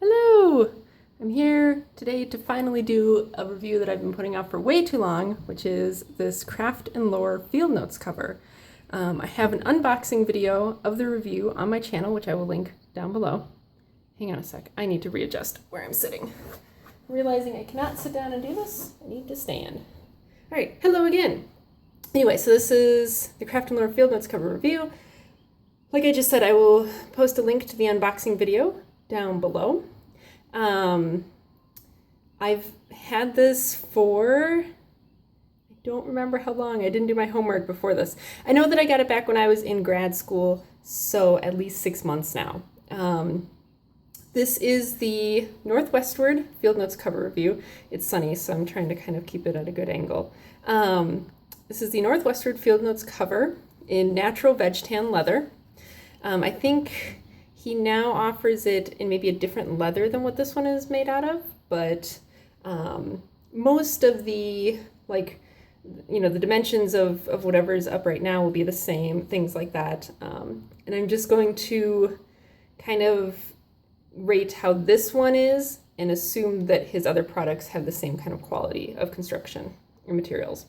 Hello! I'm here today to finally do a review that I've been putting off for way too long, which is this Craft & Lore Field Notes cover. I have an unboxing video of the review on my channel, which I will link down below. Hang on a sec, I need to readjust where I'm sitting. Realizing I cannot sit down and do this, I need to stand. Alright, hello again! Anyway, so this is the Craft & Lore Field Notes cover review. Like I just said, I will post a link to the unboxing video down below. I've had this for, I don't remember how long. I didn't do my homework before this. I know that I got it back when I was in grad school, so at least 6 months now. This is the Northwestward Field Notes cover review. It's sunny, so I'm trying to kind of keep it at a good angle. This is the Northwestward Field Notes cover in natural veg tan leather. I think he now offers it in maybe a different leather than what this one is made out of, but most of the, the dimensions of whatever's up right now will be the same, things like that. And I'm just going to kind of rate how this one is and assume that his other products have the same kind of quality of construction and materials.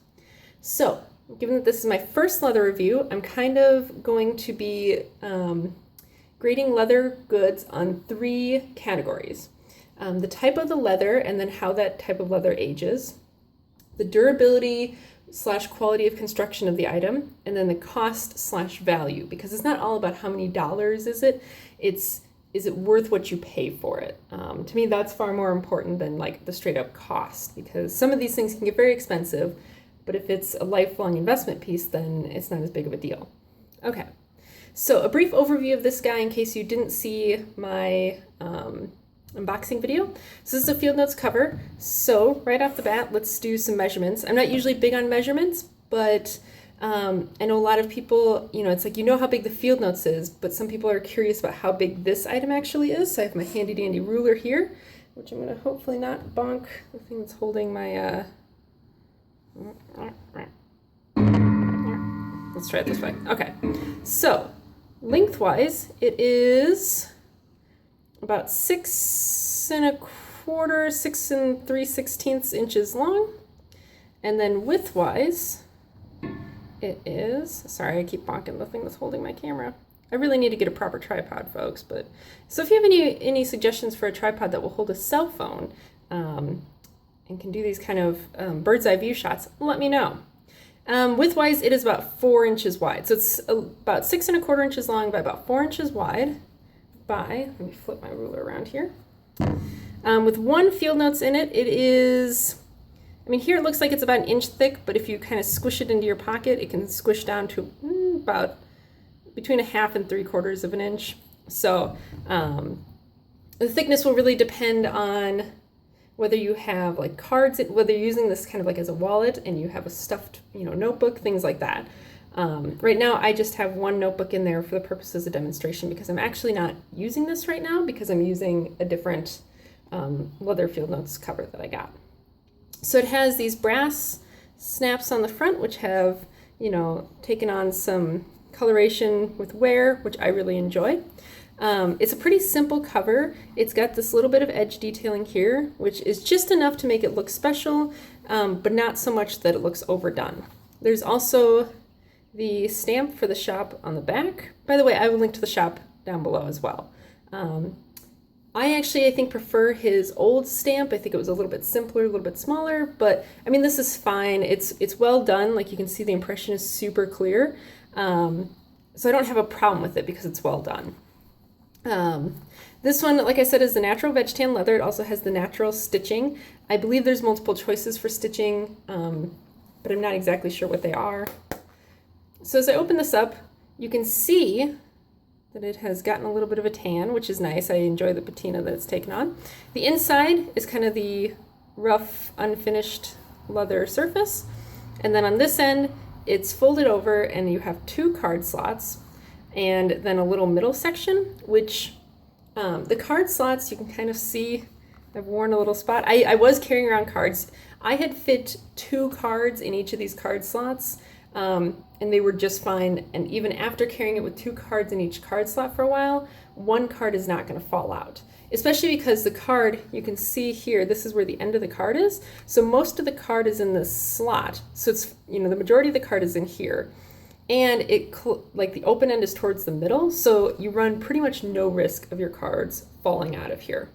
So, given that this is my first leather review, I'm kind of going to be grading leather goods on 3 categories. The type of the leather and then how that type of leather ages, the durability / quality of construction of the item, and then the cost / value, because it's not all about how many dollars is it, is it worth what you pay for it? To me, that's far more important than the straight up cost, because some of these things can get very expensive, but if it's a lifelong investment piece, then it's not as big of a deal. Okay. So a brief overview of this guy in case you didn't see my unboxing video. So this is a Field Notes cover. So right off the bat, let's do some measurements. I'm not usually big on measurements, but I know a lot of people, it's like, how big the Field Notes is, but some people are curious about how big this item actually is. So I have my handy dandy ruler here, which I'm going to hopefully not bonk the thing that's holding my, let's try it this way. Okay, so lengthwise, it is about 6 3/4 inches long. And then widthwise, it is, sorry, I keep bonking the thing that's holding my camera. I really need to get a proper tripod, folks. But so if you have any suggestions for a tripod that will hold a cell phone and can do these kind of bird's eye view shots, let me know. Widthwise, it is about 4 inches wide. So it's about 6 1/4 inches long by about 4 inches wide let me flip my ruler around here. With 1 Field Notes in it, it is, here it looks like it's about 1 inch thick, but if you kind of squish it into your pocket, it can squish down to about between 1/2 and 3/4 of an inch. So the thickness will really depend on whether you have cards, whether you're using this kind of as a wallet and you have a stuffed, notebook, things like that. Right now, I just have 1 notebook in there for the purposes of demonstration because I'm actually not using this right now because I'm using a different leather Field Notes cover that I got. So it has these brass snaps on the front, which have, taken on some coloration with wear, which I really enjoy. It's a pretty simple cover. It's got this little bit of edge detailing here, which is just enough to make it look special, but not so much that it looks overdone. There's also the stamp for the shop on the back. By the way, I will link to the shop down below as well. I think prefer his old stamp. I think it was a little bit simpler, a little bit smaller, but this is fine. It's well done. You can see the impression is super clear. So I don't have a problem with it because it's well done. This one, like I said, is the natural veg tan leather. It also has the natural stitching. I believe there's multiple choices for stitching, but I'm not exactly sure what they are. So as I open this up, you can see that it has gotten a little bit of a tan, which is nice. I enjoy the patina that it's taken on. The inside is kind of the rough, unfinished leather surface. And then on this end, it's folded over and you have 2 card slots and then a little middle section, which the card slots, you can kind of see, I've worn a little spot. I was carrying around cards. I had fit 2 cards in each of these card slots. And they were just fine. And even after carrying it with 2 cards in each card slot for a while, one card is not going to fall out. Especially because the card, you can see here, this is where the end of the card is. So most of the card is in this slot. So it's, the majority of the card is in here. And like the open end is towards the middle. So you run pretty much no risk of your cards falling out of here.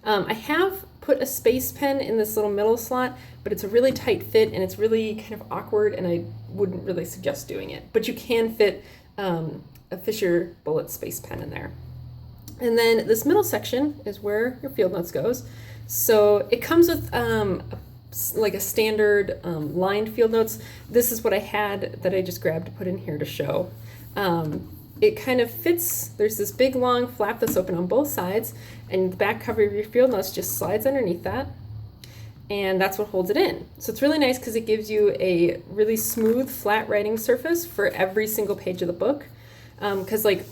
I have put a space pen in this little middle slot, but it's a really tight fit and it's really kind of awkward and I wouldn't really suggest doing it. But you can fit a Fisher Bullet space pen in there. And then this middle section is where your field notes goes. So it comes with like a standard lined field notes. This is what I had that I just grabbed to put in here to show. It kind of fits, there's this big long flap that's open on both sides, and the back cover of your field notes just slides underneath that, and that's what holds it in. So it's really nice because it gives you a really smooth, flat writing surface for every single page of the book. Because like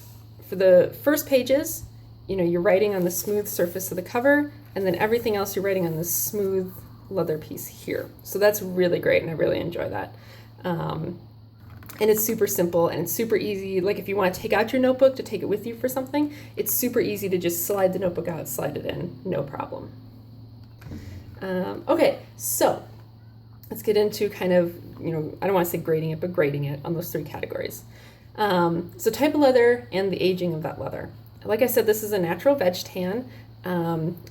for the first pages, you're writing on the smooth surface of the cover, and then everything else you're writing on this smooth leather piece here. So that's really great, and I really enjoy that. And it's super simple and it's super easy. Like if you want to take out your notebook to take it with you for something, it's super easy to just slide the notebook out, slide it in, no problem. Okay, so let's get into kind of, I don't want to say grading it, but grading it on those three categories. So type of leather and the aging of that leather. Like I said, this is a natural veg tan.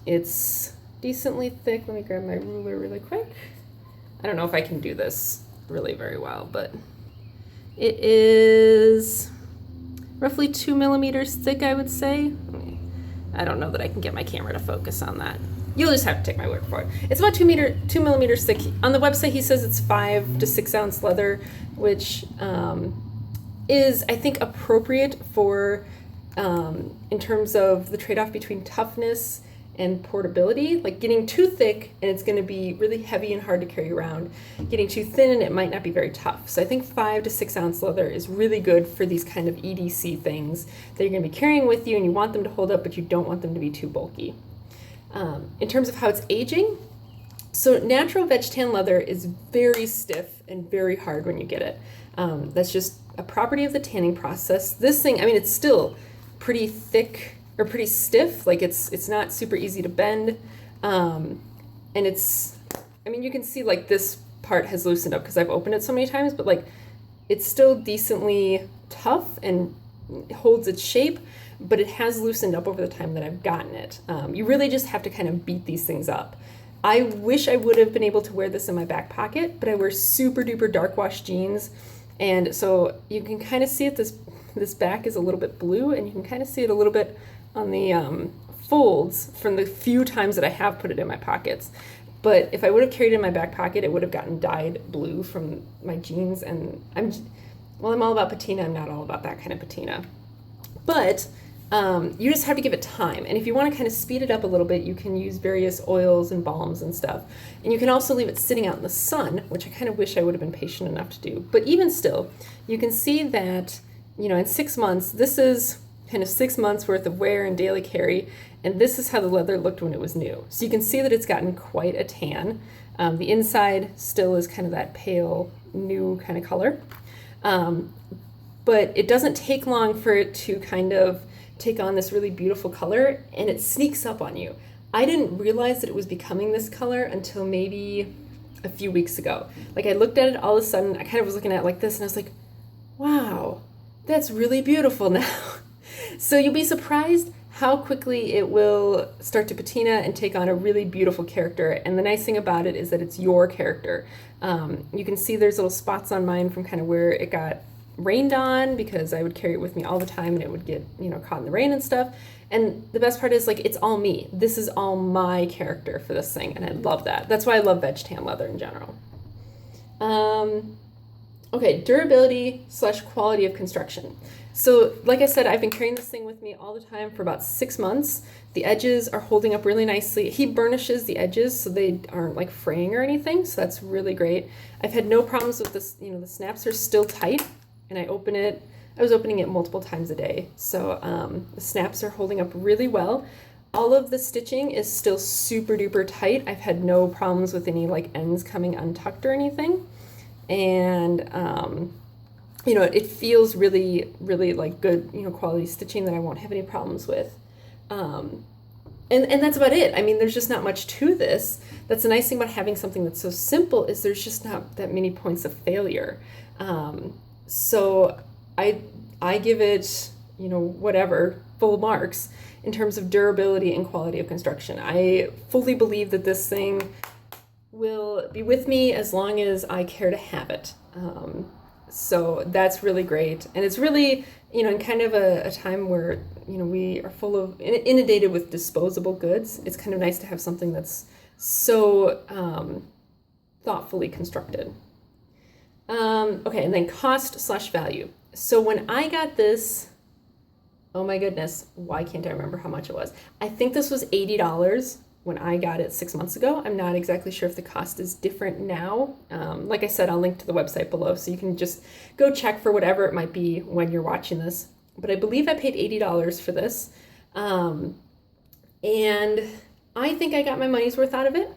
It's decently thick. Let me grab my ruler really quick. I don't know if I can do this really very well, but it is roughly 2 millimeters thick, I would say. I don't know that I can get my camera to focus on that. You'll just have to take my word for it. It's about 2 millimeters thick. On the website, he says it's 5 to 6 ounce leather, which is, I think, appropriate for, in terms of the trade-off between toughness and portability. Like getting too thick and it's going to be really heavy and hard to carry around. Getting too thin and it might not be very tough. So I think 5 to 6 ounce leather is really good for these kind of EDC things that you're going to be carrying with you and you want them to hold up, but you don't want them to be too bulky. In terms of how it's aging, so natural veg tan leather is very stiff and very hard when you get it. That's just a property of the tanning process. This thing, it's still pretty thick or pretty stiff, like it's not super easy to bend, and it's, you can see like this part has loosened up because I've opened it so many times, but like it's still decently tough and holds its shape, but it has loosened up over the time that I've gotten it. You really just have to kind of beat these things up. I wish I would have been able to wear this in my back pocket, but I wear super duper dark wash jeans, and so you can kind of see it, this back is a little bit blue, and you can kind of see it a little bit on the folds from the few times that I have put it in my pockets. But if I would have carried it in my back pocket, it would have gotten dyed blue from my jeans, and I'm all about patina, I'm not all about that kind of patina. But you just have to give it time, and if you want to kind of speed it up a little bit, you can use various oils and balms and stuff, and you can also leave it sitting out in the sun, which I kind of wish I would have been patient enough to do. But even still, you can see that, in 6 months, this is kind of 6 months worth of wear and daily carry, and this is how the leather looked when it was new. So you can see that it's gotten quite a tan. The inside still is kind of that pale, new kind of color. But it doesn't take long for it to kind of take on this really beautiful color, and it sneaks up on you. I didn't realize that it was becoming this color until maybe a few weeks ago. Like I looked at it all of a sudden, I kind of was looking at it like this, and I was like, wow, that's really beautiful now. So you'll be surprised how quickly it will start to patina and take on a really beautiful character. And the nice thing about it is that it's your character. You can see there's little spots on mine from kind of where it got rained on, because I would carry it with me all the time and it would get, caught in the rain and stuff. And the best part is like, it's all me. This is all my character for this thing. And I love that. That's why I love veg tan leather in general. Okay, durability / quality of construction. So like I said, I've been carrying this thing with me all the time for about 6 months. The edges are holding up really nicely. He burnishes the edges so they aren't like fraying or anything, so that's really great. I've had no problems with this, the snaps are still tight, and I was opening it multiple times a day. So the snaps are holding up really well. All of the stitching is still super duper tight. I've had no problems with any like ends coming untucked or anything. And it feels really, really like good, quality stitching that I won't have any problems with. And that's about it. I mean, there's just not much to this. That's the nice thing about having something that's so simple, is there's just not that many points of failure. So I give it, whatever, full marks in terms of durability and quality of construction. I fully believe that this thing will be with me as long as I care to have it. So that's really great. And it's really, in kind of a time where, we are full of inundated with disposable goods, it's kind of nice to have something that's so thoughtfully constructed. Okay, and then cost/value. So when I got this, oh my goodness, why can't I remember how much it was? I think this was $80 when I got it 6 months ago. I'm not exactly sure if the cost is different now. Like I said, I'll link to the website below, so you can just go check for whatever it might be when you're watching this. But I believe I paid $80 for this. And I think I got my money's worth out of it.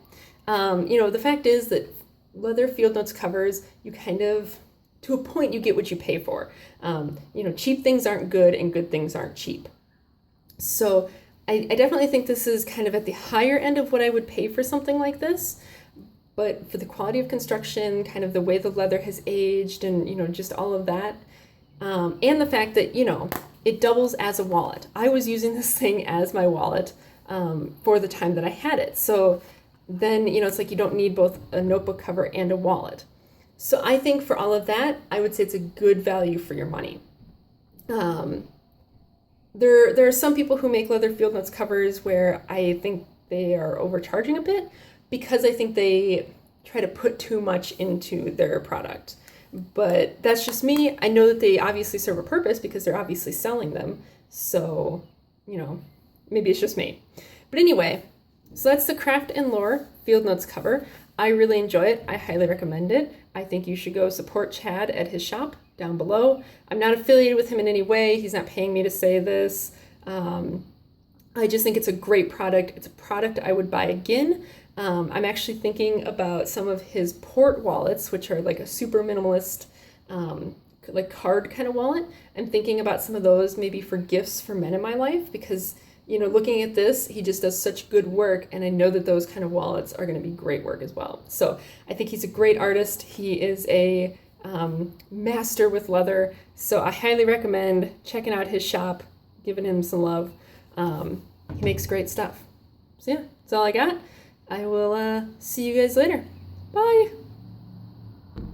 The fact is that leather field notes covers, you kind of, to a point, you get what you pay for. Cheap things aren't good and good things aren't cheap. So I definitely think this is kind of at the higher end of what I would pay for something like this. But for the quality of construction, kind of the way the leather has aged and, just all of that. And the fact that, it doubles as a wallet. I was using this thing as my wallet for the time that I had it. So then, it's like you don't need both a notebook cover and a wallet. So I think for all of that, I would say it's a good value for your money. There are some people who make leather field notes covers where I think they are overcharging a bit, because I think they try to put too much into their product. But that's just me. I know that they obviously serve a purpose because they're obviously selling them. So, maybe it's just me. But anyway, so that's the Craft and Lore Field Notes cover. I really enjoy it. I highly recommend it. I think you should go support Chad at his shop down below. I'm not affiliated with him in any way. He's not paying me to say this. I just think it's a great product. It's a product I would buy again. I'm actually thinking about some of his port wallets, which are like a super minimalist, like card kind of wallet. I'm thinking about some of those maybe for gifts for men in my life, because, looking at this, he just does such good work. And I know that those kind of wallets are going to be great work as well. So I think he's a great artist. He is a master with leather. So I highly recommend checking out his shop, giving him some love. He makes great stuff. So yeah, that's all I got. I will see you guys later. Bye.